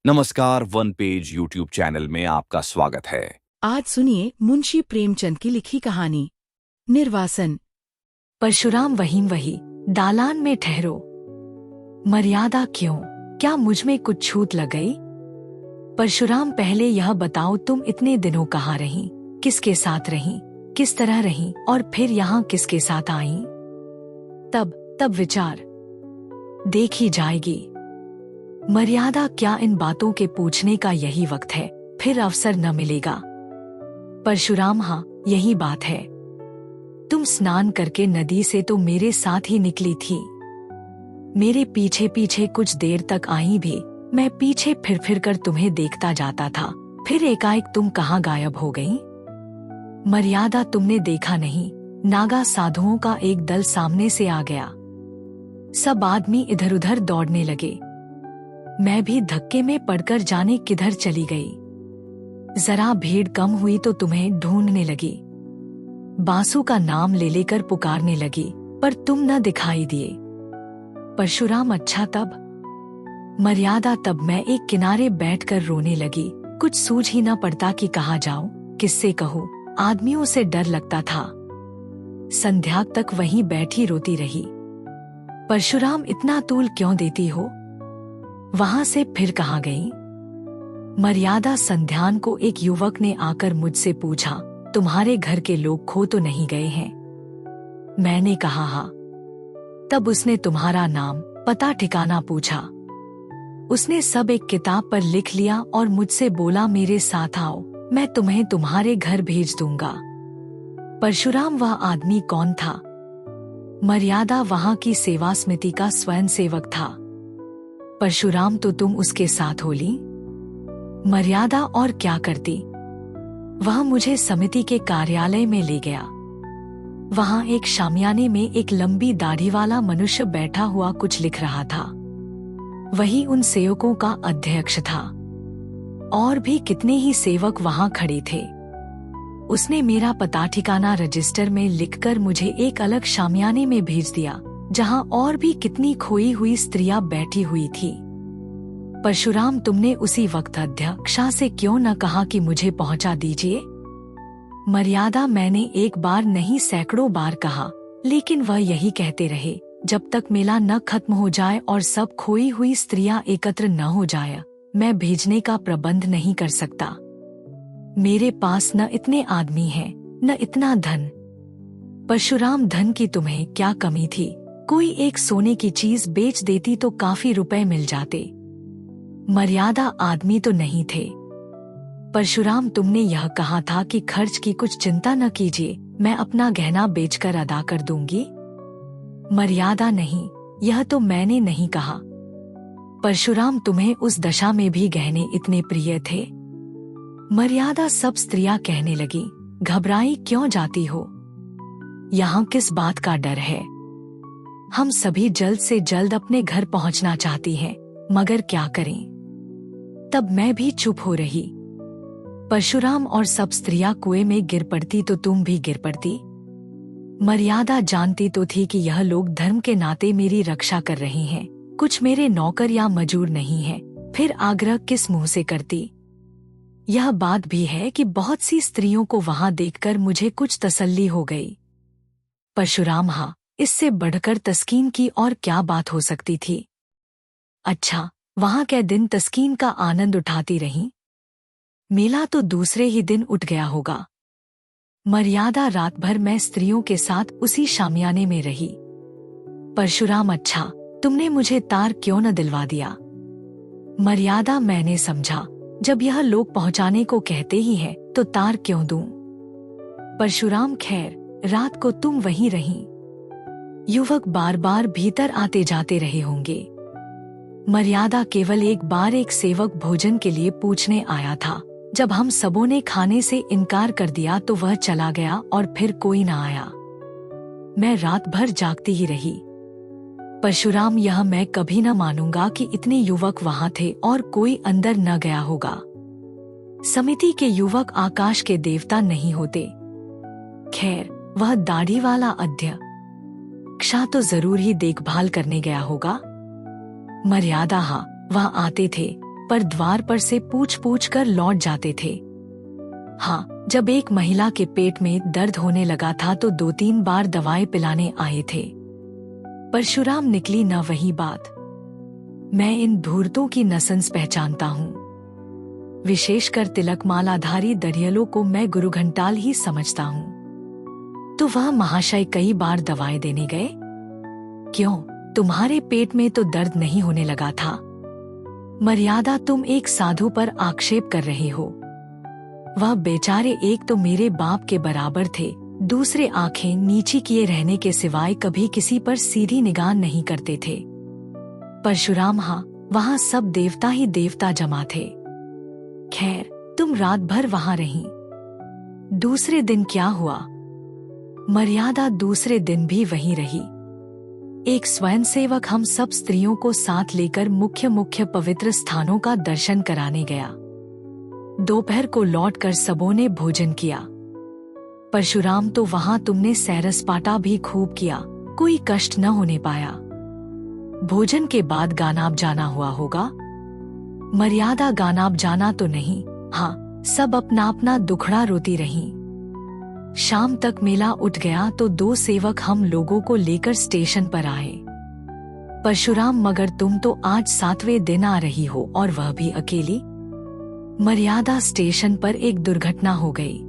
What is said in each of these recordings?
नमस्कार, one page YouTube channel में आपका स्वागत है। आज सुनिए मुंशी प्रेमचंद की लिखी कहानी निर्वासन। परशुराम वही दालान में ठहरो। मर्यादा क्यों? क्या मुझ में कुछ छूट लग गई? परशुराम, पहले यह बताओ, तुम इतने दिनों कहाँ रहीं? किसके साथ रहीं? किस तरह रहीं? और फिर यहाँ किसके साथ आईं? तब विचार देखी जाएगी। मर्यादा क्या? इन बातों के पूछने का यही वक्त है, फिर अवसर न मिलेगा। परशुराम, हाँ, यही बात है। तुम स्नान करके नदी से तो मेरे साथ ही निकली थी। मेरे पीछे पीछे कुछ देर तक आई भी। मैं पीछे फिर कर तुम्हें देखता जाता था, फिर एकाएक तुम कहाँ गायब हो गई? मर्यादा, तुमने देखा नहीं, नागा साधुओं का एक दल सामने से आ गया। सब आदमी इधर उधर दौड़ने लगे। मैं भी धक्के में पड़कर जाने किधर चली गई। जरा भीड़ कम हुई तो तुम्हें ढूंढने लगी। बांसु का नाम ले लेकर पुकारने लगी, पर तुम न दिखाई दिए। परशुराम, अच्छा तब? मर्यादा, तब मैं एक किनारे बैठकर रोने लगी। कुछ सूझ ही न पड़ता कि कहाँ जाऊं, किससे कहूं। आदमियों से डर लगता था। संध्या तक वहीं बैठी रोती रही। परशुराम, इतना तूल क्यों देती हो? वहां से फिर कहाँ गई? मर्यादा, संध्यान को एक युवक ने आकर मुझसे पूछा, तुम्हारे घर के लोग खो तो नहीं गए हैं? मैंने कहा हाँ। तब उसने तुम्हारा नाम पता ठिकाना पूछा। उसने सब एक किताब पर लिख लिया और मुझसे बोला, मेरे साथ आओ, मैं तुम्हें तुम्हारे घर भेज दूंगा। परशुराम, वह आदमी कौन था? मर्यादा, वहां की सेवा समिति का स्वयं सेवक था। परशुराम, तो तुम उसके साथ होली? मर्यादा, और क्या करती? वह मुझे समिति के कार्यालय में ले गया। वहां एक शामियाने में एक लंबी दाढ़ी वाला मनुष्य बैठा हुआ कुछ लिख रहा था। वही उन सेवकों का अध्यक्ष था। और भी कितने ही सेवक वहां खड़े थे। उसने मेरा पता ठिकाना रजिस्टर में लिखकर मुझे एक अलग शामियाने में भेज दिया, जहां और भी कितनी खोई हुई स्त्रियां बैठी हुई थी। परशुराम, तुमने उसी वक्त अध्यक्षा से क्यों न कहा कि मुझे पहुंचा दीजिए? मर्यादा, मैंने एक बार नहीं सैकड़ों बार कहा, लेकिन वह यही कहते रहे, जब तक मेला न खत्म हो जाए और सब खोई हुई स्त्रियां एकत्र न हो जाए, मैं भेजने का प्रबंध नहीं कर सकता। मेरे पास न इतने आदमी हैं, न इतना धन। परशुराम, धन की तुम्हें क्या कमी थी? कोई एक सोने की चीज बेच देती तो काफी रुपए मिल जाते। मर्यादा, आदमी तो नहीं थे। परशुराम, तुमने यह कहा था कि खर्च की कुछ चिंता न कीजिए, मैं अपना गहना बेचकर अदा कर दूंगी। मर्यादा, नहीं, यह तो मैंने नहीं कहा। परशुराम, तुम्हें उस दशा में भी गहने इतने प्रिय थे? मर्यादा, सब स्त्रियां कहने लगी, घबराई क्यों जाती हो? यहाँ किस बात का डर है? हम सभी जल्द से जल्द अपने घर पहुंचना चाहती हैं, मगर क्या करें? तब मैं भी चुप हो रही। परशुराम, और सब स्त्रियां कुएं में गिर पड़ती तो तुम भी गिर पड़ती? मर्यादा, जानती तो थी कि यह लोग धर्म के नाते मेरी रक्षा कर रहे हैं, कुछ मेरे नौकर या मजूर नहीं हैं, फिर आग्रह किस मुंह से करती? यह बात भी है कि बहुत सी स्त्रियों को वहां देखकर मुझे कुछ तसल्ली हो गई। परशुराम, हाँ, इससे बढ़कर तस्कीन की और क्या बात हो सकती थी? अच्छा, वहां क्या दिन तस्कीन का आनंद उठाती रही? मेला तो दूसरे ही दिन उठ गया होगा। मर्यादा, रात भर मैं स्त्रियों के साथ उसी शामियाने में रही। परशुराम, अच्छा, तुमने मुझे तार क्यों न दिलवा दिया? मर्यादा, मैंने समझा, जब यह लोग पहुंचाने को कहते ही हैं, तो तार क्यों दूं? परशुराम, खैर, रात को तुम वहीं रहीं। युवक बार बार भीतर आते जाते रहे होंगे। मर्यादा, केवल एक बार एक सेवक भोजन के लिए पूछने आया था। जब हम सबों ने खाने से इनकार कर दिया तो वह चला गया और फिर कोई न आया। मैं रात भर जागती ही रही। परशुराम, यह मैं कभी न मानूंगा कि इतने युवक वहां थे और कोई अंदर न गया होगा। समिति के युवक आकाश के देवता नहीं होते। खैर, वह दाढ़ी वाला अध्यक्ष तो जरूर ही देखभाल करने गया होगा। मर्यादा, हाँ, वह आते थे, पर द्वार पर से पूछ पूछ कर लौट जाते थे। हाँ, जब एक महिला के पेट में दर्द होने लगा था तो 2-3 बार दवाएं पिलाने आए थे। परशुराम निकली न वही बात। मैं इन धूर्तों की नसंस पहचानता हूँ। विशेषकर तिलकमालाधारी दरियलों को मैं गुरु घंटाल ही समझता हूँ। तो वह महाशय कई बार दवाएं देने गए? क्यों, तुम्हारे पेट में तो दर्द नहीं होने लगा था? मर्यादा, तुम एक साधु पर आक्षेप कर रहे हो। वह बेचारे एक तो मेरे बाप के बराबर थे, दूसरे आंखें नीची किए रहने के सिवाय कभी किसी पर सीधी निगाह नहीं करते थे। परशुराम, हाँ, वहाँ सब देवता ही देवता जमा थे। खैर, तुम रात भर वहाँ रही। दूसरे दिन क्या हुआ? मर्यादा दूसरे दिन भी वहीं रही। एक स्वयंसेवक हम सब स्त्रियों को साथ लेकर मुख्य मुख्य पवित्र स्थानों का दर्शन कराने गया। दोपहर को लौटकर सबों ने भोजन किया। परशुराम, तो वहां तुमने सैर सपाटा भी खूब किया, कोई कष्ट न होने पाया। भोजन के बाद गानाब जाना हुआ होगा? मर्यादा, गानाब जाना तो नहीं, हाँ, सब अपना अपना दुखड़ा रोती रहीं। शाम तक मेला उठ गया तो 2 सेवक हम लोगों को लेकर स्टेशन पर आए। परशुराम, मगर तुम तो आज 7वें दिन आ रही हो और वह भी अकेली? मर्यादा, स्टेशन पर एक दुर्घटना हो गई।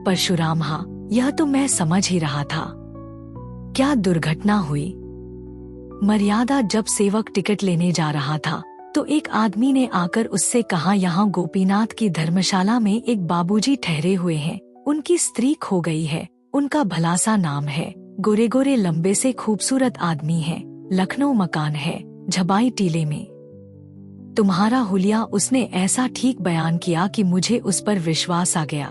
परशुराम, हाँ, यह तो मैं समझ ही रहा था। क्या दुर्घटना हुई? मर्यादा, जब सेवक टिकट लेने जा रहा था तो एक आदमी ने आकर उससे कहा, यहाँ गोपीनाथ की धर्मशाला में एक बाबूजी ठहरे हुए हैं, उनकी स्त्री खो गई है, उनका भलासा नाम है, गोरे गोरे लंबे से खूबसूरत आदमी है, लखनऊ मकान है, झबाई टीले में। तुम्हारा हुलिया उसने ऐसा ठीक बयान किया कि मुझे उस पर विश्वास आ गया।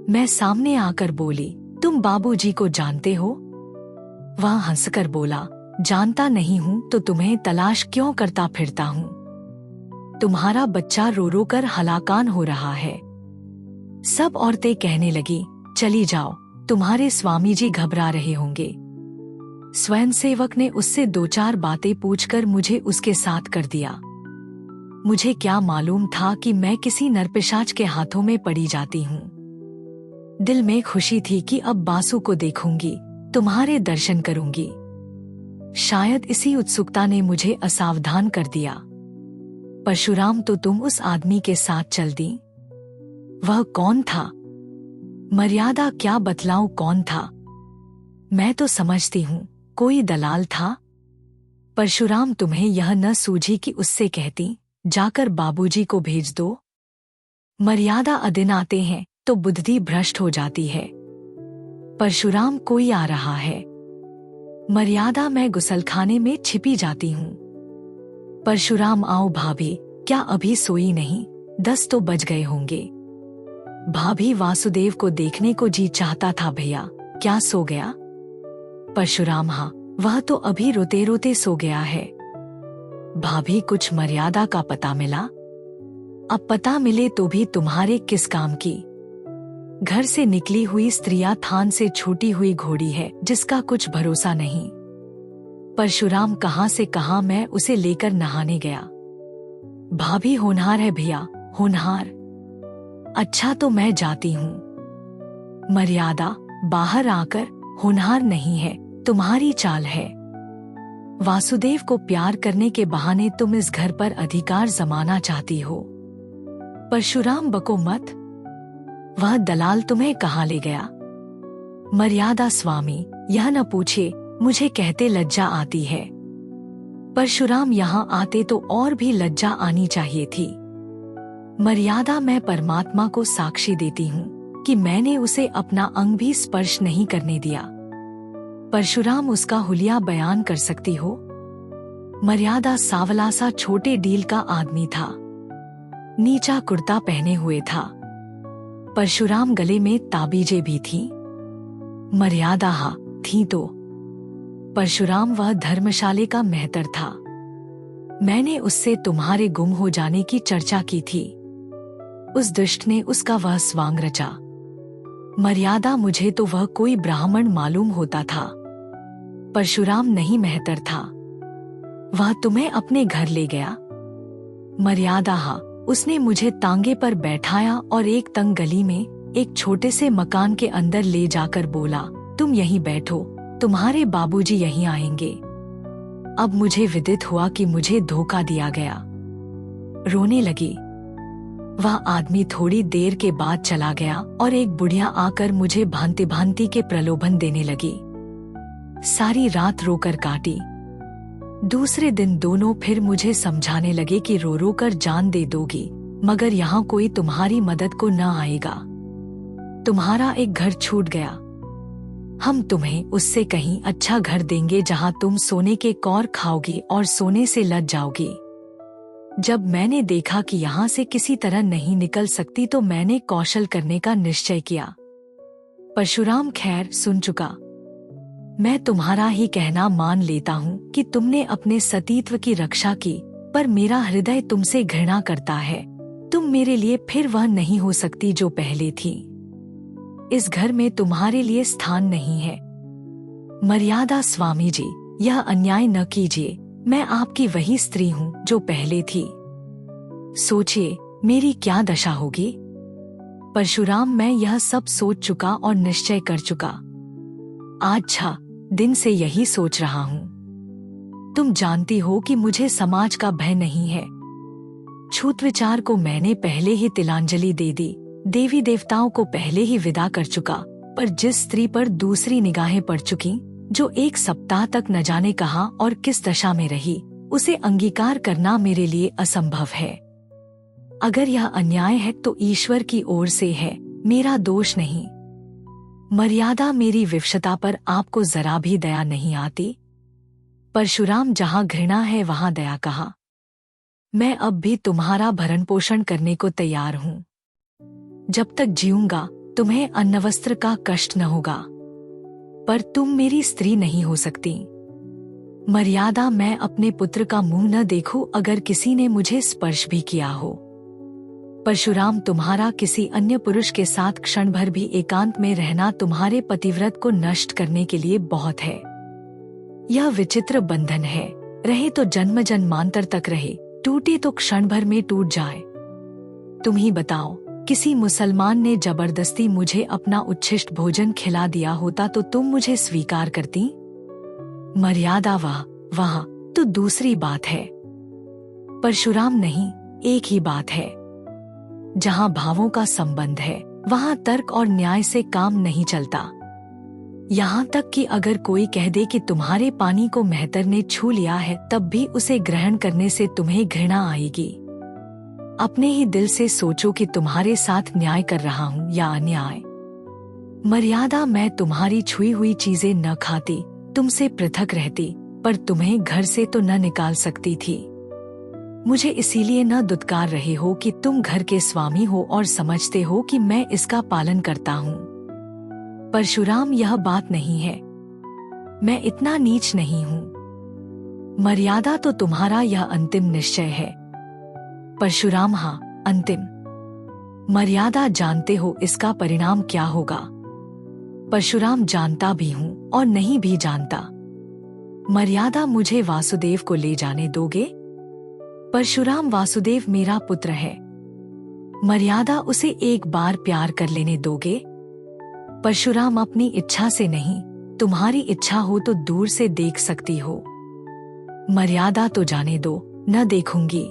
मैं सामने आकर बोली, तुम बाबूजी को जानते हो? वह हंसकर बोला, जानता नहीं हूँ तो तुम्हें तलाश क्यों करता फिरता हूँ? तुम्हारा बच्चा रो रो कर हलाकान हो रहा है। सब औरतें कहने लगी, चली जाओ, तुम्हारे स्वामी जी घबरा रहे होंगे। स्वयंसेवक ने उससे 2-4 बातें पूछकर मुझे उसके साथ कर दिया। मुझे क्या मालूम था कि मैं किसी नरपिशाच के हाथों में पड़ी जाती हूँ। दिल में खुशी थी कि अब बासु को देखूंगी, तुम्हारे दर्शन करूंगी। शायद इसी उत्सुकता ने मुझे असावधान कर दिया। परशुराम, तो तुम उस आदमी के साथ चल दी? वह कौन था? मर्यादा, क्या बतलाऊं कौन था? मैं तो समझती हूँ कोई दलाल था। परशुराम, तुम्हें यह न सूझी कि उससे कहती, जाकर बाबूजी को भेज दो? मर्यादा, अदिन आते हैं तो बुद्धि भ्रष्ट हो जाती है। परशुराम, कोई आ रहा है। मर्यादा, मैं गुसलखाने में छिपी जाती हूँ। परशुराम, आओ भाभी, क्या अभी सोई नहीं? 10 तो बज गए होंगे। भाभी, वासुदेव को देखने को जी चाहता था भैया, क्या सो गया? परशुराम, हाँ, वह तो अभी रोते रोते सो गया है। भाभी, कुछ मर्यादा का पता मिला? अब पता मिले तो भी तुम्हारे किस काम की? घर से निकली हुई स्त्रियां थान से छूटी हुई घोड़ी है जिसका कुछ भरोसा नहीं। परशुराम, कहाँ से कहाँ मैं उसे लेकर नहाने गया। भाभी, होनहार है भैया, होनहार। अच्छा, तो मैं जाती हूँ। मर्यादा, बाहर आकर, होनहार नहीं है, तुम्हारी चाल है। वासुदेव को प्यार करने के बहाने तुम इस घर पर अधिकार जमाना चाहती हो। परशुराम, बको मत। वह दलाल तुम्हें कहाँ ले गया? मर्यादा, स्वामी, यह न पूछे, मुझे कहते लज्जा आती है। परशुराम, यहाँ आते तो और भी लज्जा आनी चाहिए थी। मर्यादा, मैं परमात्मा को साक्षी देती हूँ कि मैंने उसे अपना अंग भी स्पर्श नहीं करने दिया। परशुराम, उसका हुलिया बयान कर सकती हो? मर्यादा, सावला सा छोटे डील का आदमी था, नीचा कुर्ता पहने हुए था। परशुराम, गले में ताबीजें भी थी? मर्यादा, हाँ, थी तो। परशुराम, वह धर्मशाले का मेहतर था। मैंने उससे तुम्हारे गुम हो जाने की चर्चा की थी। उस दुष्ट ने उसका वह स्वांग रचा। मर्यादा, मुझे तो वह कोई ब्राह्मण मालूम होता था। परशुराम, नहीं, मेहतर था। वह तुम्हें अपने घर ले गया? मर्यादा हा। उसने मुझे तांगे पर बैठाया और एक तंग गली में एक छोटे से मकान के अंदर ले जाकर बोला, तुम यहीं बैठो, तुम्हारे बाबूजी यहीं आएंगे। अब मुझे विदित हुआ कि मुझे धोखा दिया गया। रोने लगी। वह आदमी थोड़ी देर के बाद चला गया और एक बुढ़िया आकर मुझे भांति भांति के प्रलोभन देने लगी। सारी रात रोकर काटी। दूसरे दिन दोनों फिर मुझे समझाने लगे कि रो रो कर जान दे दोगी, मगर यहाँ कोई तुम्हारी मदद को न आएगा। तुम्हारा एक घर छूट गया, हम तुम्हें उससे कहीं अच्छा घर देंगे जहाँ तुम सोने के कौर खाओगी और सोने से लद जाओगी। जब मैंने देखा कि यहाँ से किसी तरह नहीं निकल सकती तो मैंने कौशल करने का निश्चय किया। परशुराम खैर सुन चुका। मैं तुम्हारा ही कहना मान लेता हूँ कि तुमने अपने सतीत्व की रक्षा की, पर मेरा हृदय तुमसे घृणा करता है। तुम मेरे लिए फिर वह नहीं हो सकती जो पहले थी। इस घर में तुम्हारे लिए स्थान नहीं है। मर्यादा स्वामी जी, यह अन्याय न कीजिए। मैं आपकी वही स्त्री हूँ जो पहले थी। सोचिए मेरी क्या दशा होगी। परशुराम, मैं यह सब सोच चुका और निश्चय कर चुका। आज 6 दिन से यही सोच रहा हूँ। तुम जानती हो कि मुझे समाज का भय नहीं है। छूत विचार को मैंने पहले ही तिलांजलि दे दी, देवी देवताओं को पहले ही विदा कर चुका, पर जिस स्त्री पर दूसरी निगाहें पड़ चुकी, जो 1 सप्ताह तक न जाने कहां और किस दशा में रही, उसे अंगीकार करना मेरे लिए असंभव है। अगर यह अन्याय है तो ईश्वर की ओर से है, मेरा दोष नहीं। मर्यादा, मेरी विवशता पर आपको जरा भी दया नहीं आती। परशुराम, जहां घृणा है वहां दया कहाँ। मैं अब भी तुम्हारा भरण पोषण करने को तैयार हूँ। जब तक जीऊंगा तुम्हें अन्न वस्त्र का कष्ट न होगा, पर तुम मेरी स्त्री नहीं हो सकती। मर्यादा, मैं अपने पुत्र का मुंह न देखूं अगर किसी ने मुझे स्पर्श भी किया हो। परशुराम, तुम्हारा किसी अन्य पुरुष के साथ क्षण भर भी एकांत में रहना तुम्हारे पतिव्रत को नष्ट करने के लिए बहुत है। यह विचित्र बंधन है, रहे तो जन्म जन्मांतर तक रहे, टूटे तो क्षण भर में टूट जाए। तुम ही बताओ, किसी मुसलमान ने जबरदस्ती मुझे अपना उच्छिष्ट भोजन खिला दिया होता तो तुम मुझे स्वीकार करती? मर्यादा, वह तो दूसरी बात है। परशुराम, नहीं, एक ही बात है। जहां भावों का संबंध है वहां तर्क और न्याय से काम नहीं चलता। यहाँ तक कि अगर कोई कह दे कि तुम्हारे पानी को मेहतर ने छू लिया है, तब भी उसे ग्रहण करने से तुम्हें घृणा आएगी। अपने ही दिल से सोचो कि तुम्हारे साथ न्याय कर रहा हूँ या अन्याय। मर्यादा, मैं तुम्हारी छुई हुई चीजें न खाती, तुमसे पृथक रहती, पर तुम्हें घर से तो न निकाल सकती थी। मुझे इसीलिए न दुत्कार रहे हो कि तुम घर के स्वामी हो और समझते हो कि मैं इसका पालन करता हूँ। परशुराम, यह बात नहीं है। मैं इतना नीच नहीं हूँ। मर्यादा, तो तुम्हारा यह अंतिम निश्चय है। परशुराम, हाँ, अंतिम। मर्यादा, जानते हो इसका परिणाम क्या होगा? परशुराम, जानता भी हूँ और नहीं भी जानता। मर्यादा, मुझे वासुदेव को ले जाने दोगे? परशुराम, वासुदेव मेरा पुत्र है। मर्यादा, उसे एक बार प्यार कर लेने दोगे? परशुराम, अपनी इच्छा से नहीं, तुम्हारी इच्छा हो तो दूर से देख सकती हो। मर्यादा, तो जाने दो, न देखूंगी।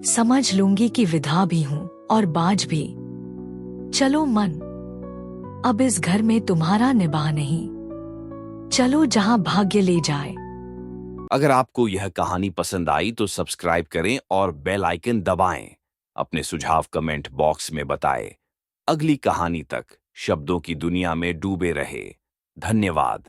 समझ लूंगी कि विधा भी हूँ और बाज भी। चलो मन, अब इस घर में तुम्हारा निबाह नहीं। चलो जहाँ भाग्य ले जाए। अगर आपको यह कहानी पसंद आई तो सब्सक्राइब करें और बेल आइकन दबाएं। अपने सुझाव कमेंट बॉक्स में बताएं। अगली कहानी तक शब्दों की दुनिया में डूबे रहे। धन्यवाद।